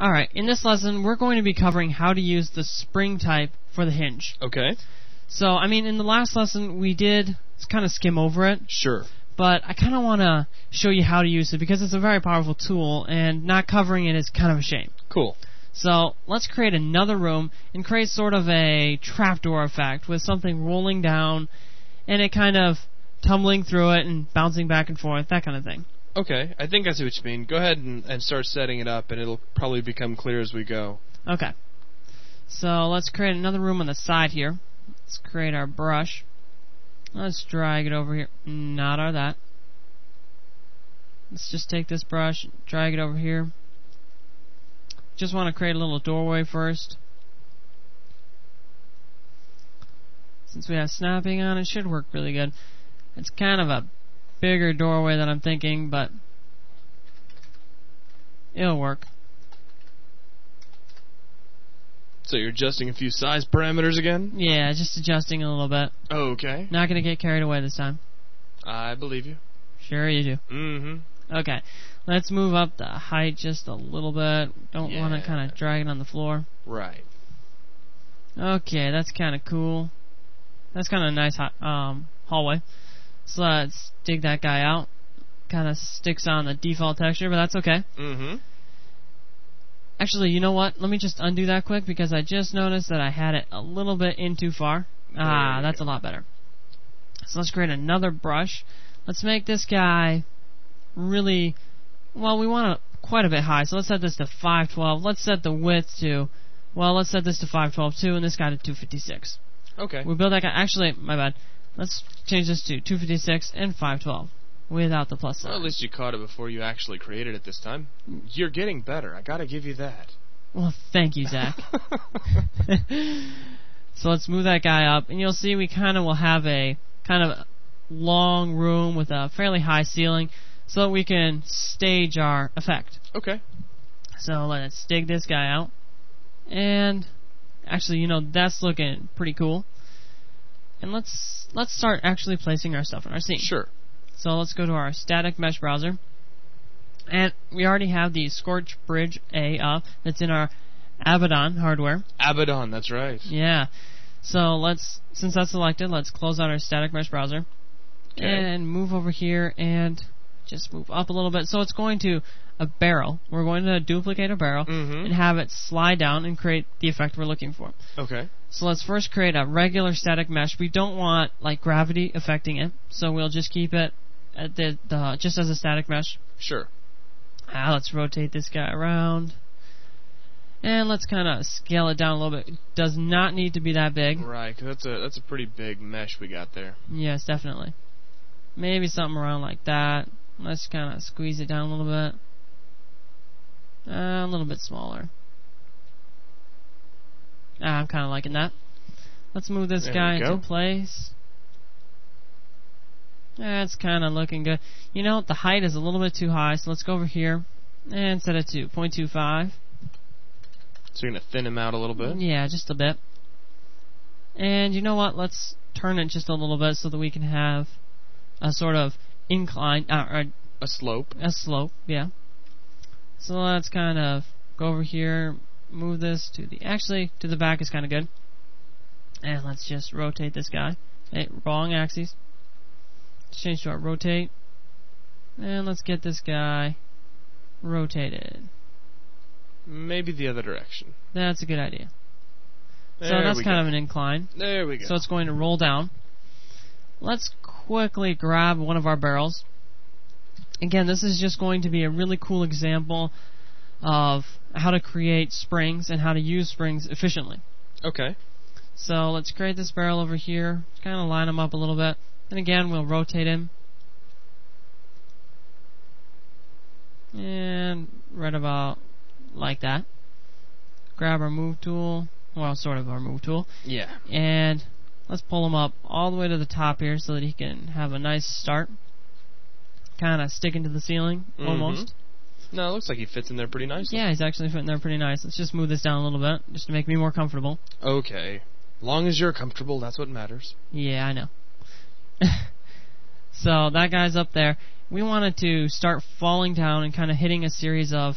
Alright, in this lesson, we're going to be covering how to use the spring type for the hinge. Okay. So, I mean, in the last lesson, we did kind of skim over it. Sure. But I kind of want to show you how to use it because it's a very powerful tool, and not covering it is kind of a shame. Cool. So, let's create another room and create sort of a trapdoor effect with something rolling down and it kind of tumbling through it and bouncing back and forth, that kind of thing. Okay, I think I see what you mean. Go ahead and start setting it up, and it'll probably become clear as we go. Okay. So let's create another room on the side here. Let's create our brush. Let's drag it over here. Not our that. Let's just take this brush, drag it over here. Just want to create a little doorway first. Since we have snapping on, it should work really good. It's kind of a bigger doorway than I'm thinking, but it'll work. So you're adjusting a few size parameters again? Yeah, just adjusting a little bit. Okay. Not going to get carried away this time. I believe you. Sure you do. Mm-hmm. Okay, let's move up the height just a little bit. Don't want to kind of drag it on the floor. Right. Okay, that's kind of cool. That's kind of a nice hallway. So let's dig that guy out. Kind of sticks on the default texture, but that's okay. Mm-hmm. Actually, you know what? Let me just undo that quick because I just noticed that I had it a little bit in too far. That's a lot better. So let's create another brush. Let's make this guy really, well, we want it quite a bit high. So let's set this to 512. Let's set the width to, well, let's set this to 512 too, and this guy to 256. Okay. We build that guy. Actually, my bad. Let's change this to 256 and 512 without the plus sign. Well, at least you caught it before you actually created it this time. You're getting better. I gotta give you that. Well, thank you, Zach. So let's move that guy up, and you'll see we kind of will have a kind of long room with a fairly high ceiling so that we can stage our effect. Okay. So let's dig this guy out. And actually, you know, that's looking pretty cool. And let's start actually placing our stuff in our scene. Sure. So let's go to our static mesh browser. And we already have the Scorch Bridge A up. That's in our Abaddon hardware. Abaddon, that's right. Yeah. So let's, since that's selected, let's close out our static mesh browser. Okay. And move over here and just move up a little bit. So it's going to a barrel. We're going to duplicate a barrel and have it slide down and create the effect we're looking for. Okay. So let's first create a regular static mesh. We don't want like gravity affecting it, so we'll just keep it at just as a static mesh. Sure. Let's rotate this guy around. And let's kind of scale it down a little bit. It does not need to be that big. Right, 'cause that's a pretty big mesh we got there. Yes, definitely. Maybe something around like that. Let's kind of squeeze it down a little bit. A little bit smaller. I'm kind of liking that. Let's move this guy into place. That's kind of looking good. You know, the height is a little bit too high, so let's go over here and set it to 0.25. So you're going to thin him out a little bit? Yeah, just a bit. And you know what? Let's turn it just a little bit so that we can have a sort of incline, a slope. A slope, yeah. So let's kind of go over here, move this to the back is kind of good. And let's just rotate this guy. Hey, wrong axis. Let's change to our rotate. And let's get this guy rotated. Maybe the other direction. That's a good idea. There so that's kind of an incline. There we go. So it's going to roll down. Let's quickly grab one of our barrels. Again, this is just going to be a really cool example of how to create springs and how to use springs efficiently. Okay. So let's create this barrel over here. Kind of line him up a little bit. And again, we'll rotate him. And right about like that. Grab our move tool. Well, sort of our move tool. Yeah. And let's pull him up all the way to the top here so that he can have a nice start. Kind of sticking to the ceiling, almost. No, it looks like he fits in there pretty nicely. Yeah, he's actually fitting there pretty nice. Let's just move this down a little bit, just to make me more comfortable. Okay. Long as you're comfortable, that's what matters. Yeah, I know. So, that guy's up there. We wanted to start falling down and kind of hitting a series of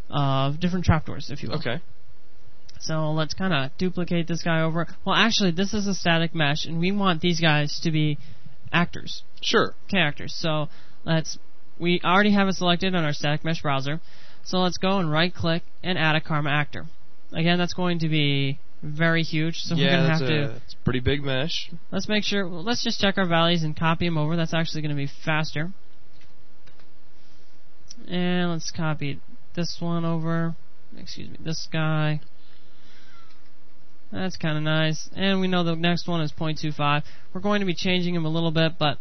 of different trapdoors, if you will. Okay. So let's kind of duplicate this guy over. Well, actually, this is a static mesh, and we want these guys to be actors. Sure. Characters. So we already have it selected on our static mesh browser. So let's go and right click and add a Karma actor. Again, that's going to be very huge, so we're going to have to... it's a pretty big mesh. Let's make sure... Well, let's just check our values and copy them over. That's actually going to be faster. And let's copy this one over. Excuse me, this guy. That's kind of nice. And we know the next one is 0.25. We're going to be changing him a little bit, but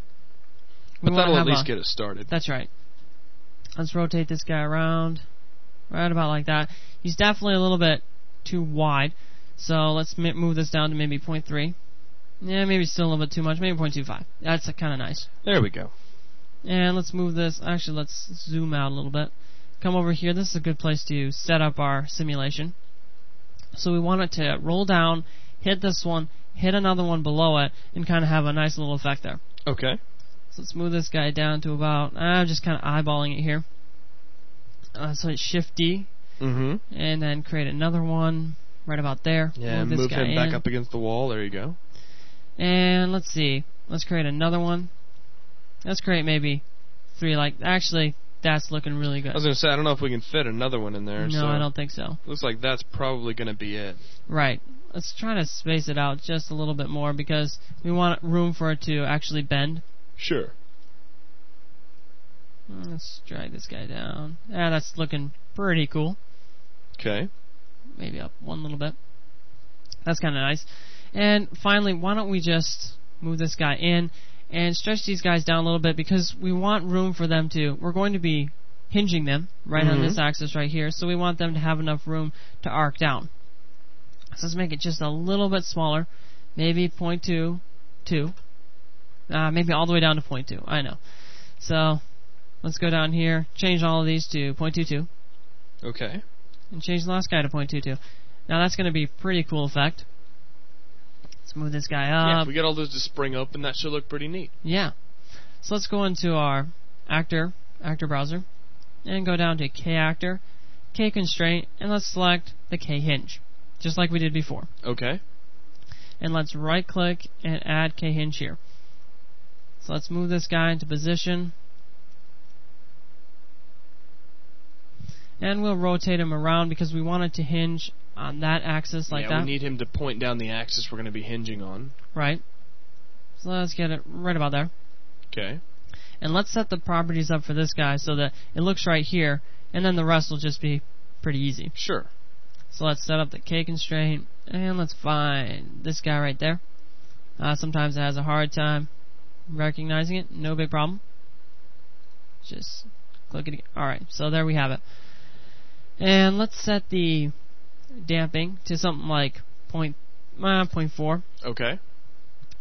that'll at least get us started. That's right. Let's rotate this guy around. Right about like that. He's definitely a little bit too wide. So let's move this down to maybe 0.3. Yeah, maybe still a little bit too much. Maybe 0.25. That's kind of nice. There we go. And let's move this. Actually, let's zoom out a little bit. Come over here. This is a good place to set up our simulation. So we want it to roll down, hit this one, hit another one below it, and kind of have a nice little effect there. Okay. So let's move this guy down to about... I'm just kind of eyeballing it here. So it's Shift D. Mm-hmm. And then create another one right about there. Yeah, move him back up against the wall. There you go. And let's see. Let's create another one. Let's create maybe 3 like... Actually, that's looking really good. I was going to say, I don't know if we can fit another one in there. No, I don't think so. Looks like that's probably going to be it. Right. Let's try to space it out just a little bit more because we want room for it to actually bend. Sure. Let's drag this guy down. Yeah, that's looking pretty cool. Okay. Maybe up one little bit. That's kind of nice. And finally, why don't we just move this guy in and stretch these guys down a little bit because we want room for them to... We're going to be hinging them right on this axis right here, so we want them to have enough room to arc down. So let's make it just a little bit smaller. Maybe 0.22. Maybe all the way down to 0.2. I know. So let's go down here, change all of these to 0.22. Okay. And change the last guy to 0.22. Now that's going to be a pretty cool effect. Let's move this guy up. Yeah, if we get all those to spring open, that should look pretty neat. Yeah. So let's go into our actor browser, and go down to K-Actor, K-Constraint, and let's select the K-Hinge, just like we did before. Okay. And let's right-click and add K-Hinge here. So let's move this guy into position. And we'll rotate him around because we want it to hinge on that axis like that. Yeah, we need him to point down the axis we're going to be hinging on. Right. So let's get it right about there. Okay. And let's set the properties up for this guy so that it looks right here, and then the rest will just be pretty easy. Sure. So let's set up the K constraint, and let's find this guy right there. Sometimes it has a hard time recognizing it. No big problem. Just click it again. Alright, so there we have it. And let's set the damping to something like 0.4. Okay.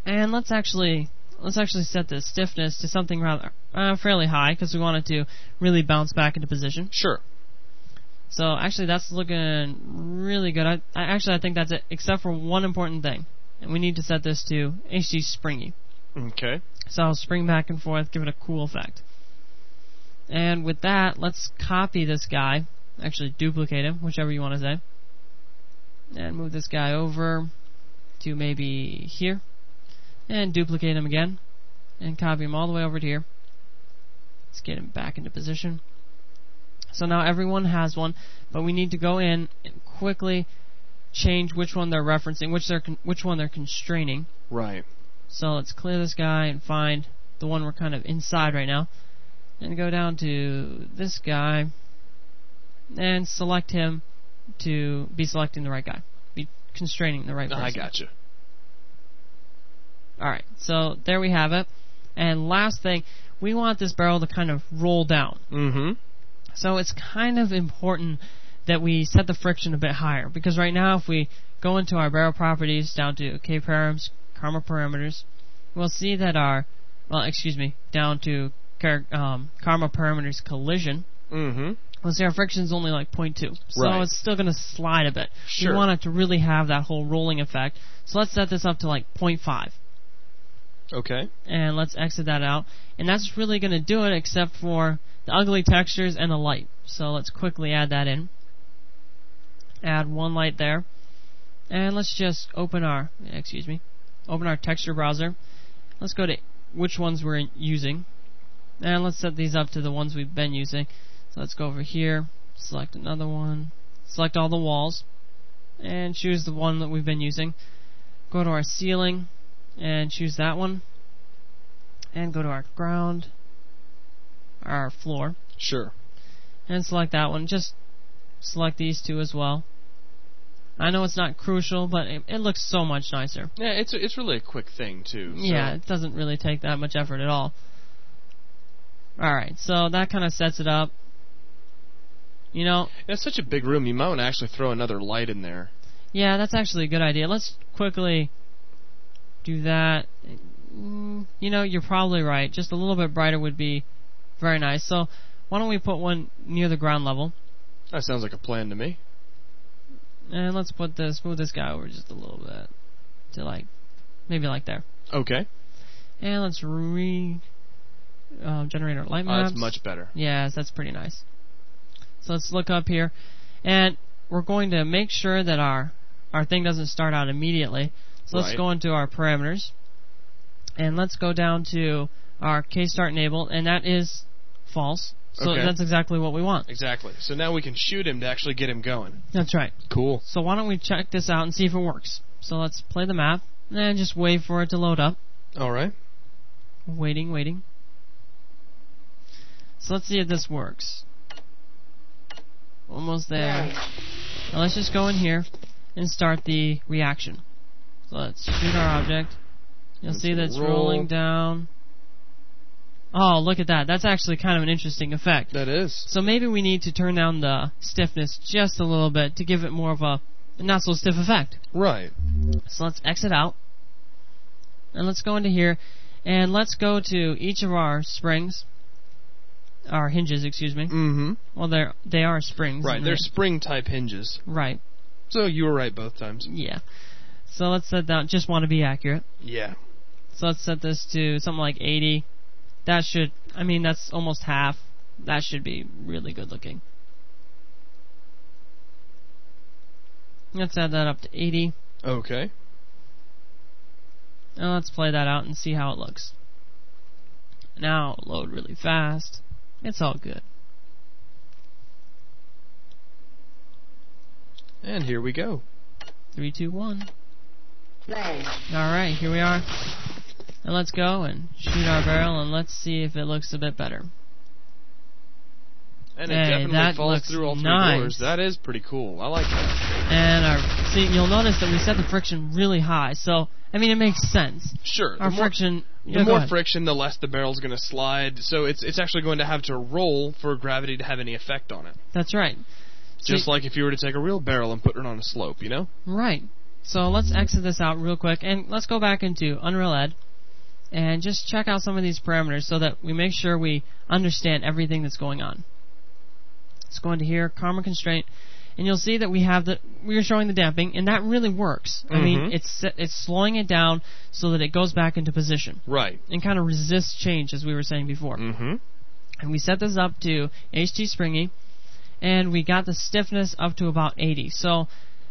And let's actually set the stiffness to something rather fairly high because we want it to really bounce back into position. Sure. So actually that's looking really good. I think that's it, except for one important thing. And we need to set this to HD Springy. Okay. So I'll spring back and forth, give it a cool effect. And with that, let's copy this guy. Actually duplicate him, whichever you want to say. And move this guy over to maybe here. And duplicate him again. And copy him all the way over to here. Let's get him back into position. So now everyone has one, but we need to go in and quickly change which one they're referencing, which one they're constraining. Right. So let's clear this guy and find the one we're kind of inside right now. And go down to this guy and select him to be selecting the right guy. Be constraining the right person. I gotcha. Alright, so there we have it. And last thing, we want this barrel to kind of roll down. Mm-hmm. So it's kind of important that we set the friction a bit higher. Because right now, if we go into our barrel properties down to K-params, Karma parameters, we'll see that down to Karma parameters collision. Mm-hmm. We'll see our friction is only like 0.2. So it's still going to slide a bit. Sure. We want it to really have that whole rolling effect. So let's set this up to like 0.5. Okay. And let's exit that out. And that's really going to do it except for the ugly textures and the light. So let's quickly add that in. Add one light there. And let's just open our texture browser. Let's go to which ones we're using. And let's set these up to the ones we've been using. So let's go over here, select another one, select all the walls, and choose the one that we've been using. Go to our ceiling, and choose that one. And go to our ground, our floor. Sure. And select that one. Just select these two as well. I know it's not crucial, but it looks so much nicer. Yeah, it's really a quick thing too. So. Yeah, it doesn't really take that much effort at all. Alright, so that kind of sets it up. You know, it's such a big room, you might want to actually throw another light in there. Yeah, that's actually a good idea. Let's quickly do that. You know, you're probably right. Just a little bit brighter would be very nice. So, why don't we put one near the ground level? That sounds like a plan to me. And let's move this guy over just a little bit. To maybe there. Okay. And let's generate our light maps. That's much better. Yes, that's pretty nice. So let's look up here. And we're going to make sure that our thing doesn't start out immediately. So let's go into our parameters. And let's go down to our K-Start enabled, and that is false. So that's exactly what we want. Exactly. So now we can shoot him to actually get him going. That's right. Cool. So why don't we check this out and see if it works. So let's play the map, and just wait for it to load up. Alright. Waiting. So let's see if this works. Almost there. Now let's just go in here and start the reaction. So let's shoot our object. You'll see that it's rolling down. Oh, look at that. That's actually kind of an interesting effect. That is. So maybe we need to turn down the stiffness just a little bit to give it more of a not so stiff effect. Right. So let's exit out. And let's go into here. And let's go to each of our springs. Our hinges, excuse me. Mm-hmm. Well, they are springs. Right, they're spring-type hinges. Right. So you were right both times. Yeah. So let's set that. Just want to be accurate. Yeah. So let's set this to something like 80. That should, that's almost half. That should be really good looking. Let's add that up to 80. Okay. And let's play that out and see how it looks. Now, load really fast. It's all good. And here we go. 3, 2, 1. Alright, here we are. And let's go and shoot our barrel, and let's see if it looks a bit better. And it definitely falls through all three doors. That is pretty cool. I like that. And you'll notice that we set the friction really high. So, it makes sense. Sure. Our friction... The more friction, the less the barrel's going to slide. So it's actually going to have to roll for gravity to have any effect on it. That's right. Just like if you were to take a real barrel and put it on a slope, you know? Right. So let's exit this out real quick, and let's go back into Unreal Ed and just check out some of these parameters so that we make sure we understand everything that's going on. Let's go into here, Karma Constraint, and you'll see that we're showing the damping, and that really works. Mm-hmm. It's slowing it down so that it goes back into position. Right. And kind of resists change, as we were saying before. Mm-hmm. And we set this up to HT Springy, and we got the stiffness up to about 80. So,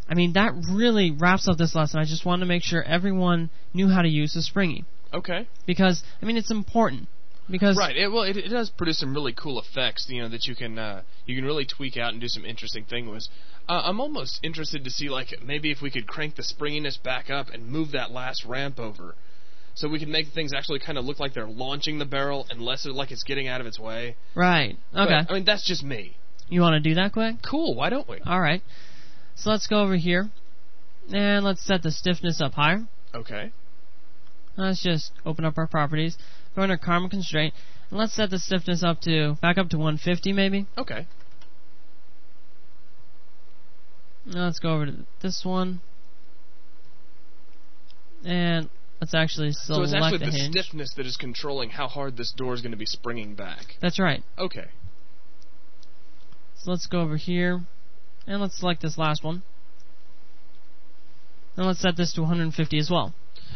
that really wraps up this lesson. I just wanted to make sure everyone knew how to use the Springy. Okay. Because, it's important. Because right. It does produce some really cool effects, that you can really tweak out and do some interesting things with. I'm almost interested to see, maybe if we could crank the springiness back up and move that last ramp over. So we can make things actually kind of look like they're launching the barrel and less like it's getting out of its way. Right. Okay. But, that's just me. You want to do that quick? Cool. Why don't we? All right. So let's go over here, and let's set the stiffness up higher. Okay. Let's just open up our properties, go under Karma Constraint, and let's set the stiffness back up to 150 maybe. Okay. Now let's go over to this one, and let's actually select the hinge. So it's actually the stiffness that is controlling how hard this door is going to be springing back. That's right. Okay. So let's go over here, and let's select this last one. And let's set this to 150 as well.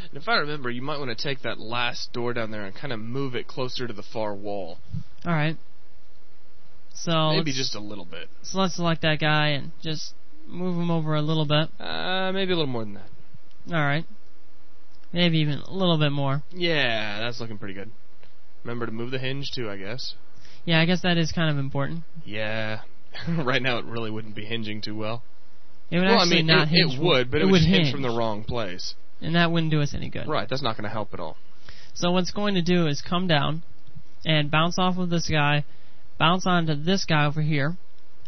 And if I remember, you might want to take that last door down there and kind of move it closer to the far wall. Alright. So maybe just a little bit. So let's select that guy and just move them over a little bit. Maybe a little more than that. All right. Maybe even a little bit more. Yeah, that's looking pretty good. Remember to move the hinge too, I guess. Yeah, I guess that is kind of important. Yeah. Right now it really wouldn't be hinging too well. It would actually not hinge. It would, but it would just hinge from the wrong place. And that wouldn't do us any good. Right, that's not going to help at all. So what it's going to do is come down and bounce off of this guy, bounce onto this guy over here,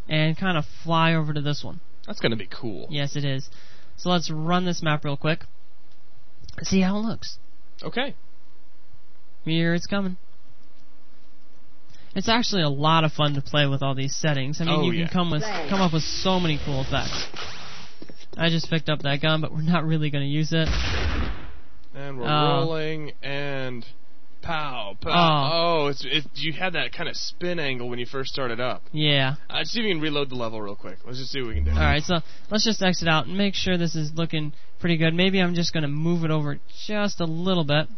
and kind of fly over to this one. That's going to be cool. Yes, it is. So let's run this map real quick. See how it looks. Okay. Here it's coming. It's actually a lot of fun to play with all these settings. I mean, you can come up with so many cool effects. I just picked up that gun, but we're not really going to use it. And we're rolling, and pow, pow. You had that kind of spin angle when you first started up. Yeah. Let's see if we can reload the level real quick. Let's just see what we can do. Alright, so let's just exit out and make sure this is looking pretty good. Maybe I'm just going to move it over just a little bit.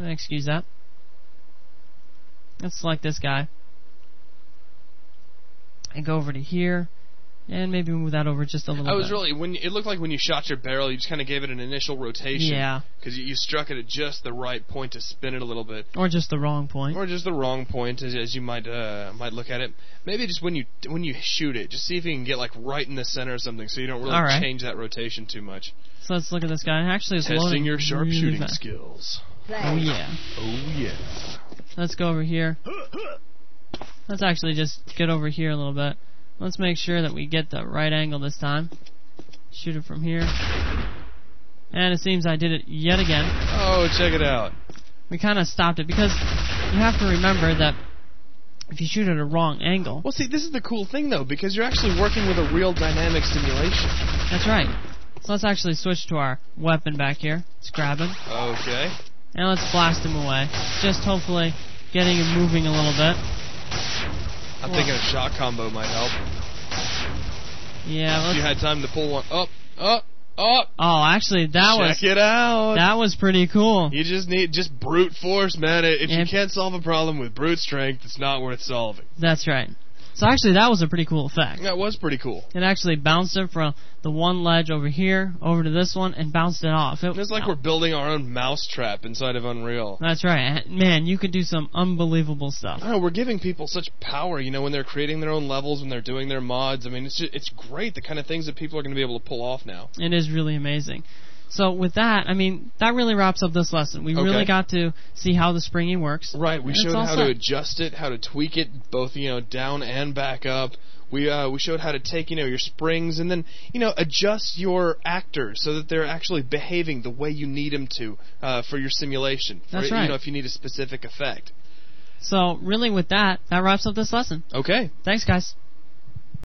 Excuse that. Let's select this guy. And go over to here. And maybe move that over just a little bit. It looked like when you shot your barrel, you just kind of gave it an initial rotation. Yeah. Because you struck it at just the right point to spin it a little bit. Or just the wrong point. Or just the wrong point, as you might look at it. Maybe just when you shoot it, just see if you can get like right in the center or something, so you don't really change that rotation too much. So let's look at this guy. Actually, it's testing your sharpshooting really skills. Oh yeah. Oh yeah. Let's go over here. Let's actually just get over here a little bit. Let's make sure that we get the right angle this time. Shoot it from here. And it seems I did it yet again. Oh, check it out. We kind of stopped it because you have to remember that if you shoot at a wrong angle... Well, see, this is the cool thing, though, because you're actually working with a real dynamic simulation. That's right. So let's actually switch to our weapon back here. Let's grab him. Okay. And let's blast him away. Just hopefully getting him moving a little bit. I'm thinking a shot combo might help. Yeah, if you had time to pull one up. Oh, actually, Check it out. That was pretty cool. You just need brute force, man. If you can't solve a problem with brute strength, it's not worth solving. That's right. So actually, that was a pretty cool effect. That was pretty cool. It actually bounced it from the one ledge over here over to this one and bounced it off. It's like we're building our own mousetrap inside of Unreal. That's right. Man, you could do some unbelievable stuff. I know, we're giving people such power, when they're creating their own levels, when they're doing their mods. I mean, it's great, the kind of things that people are going to be able to pull off now. It is really amazing. So with that, that really wraps up this lesson. We really got to see how the springing works. Right, we showed how to adjust it, how to tweak it, both down and back up. We showed how to take your springs and then adjust your actors so that they're actually behaving the way you need them to for your simulation. That's right. If you need a specific effect. So really, with that wraps up this lesson. Okay. Thanks, guys.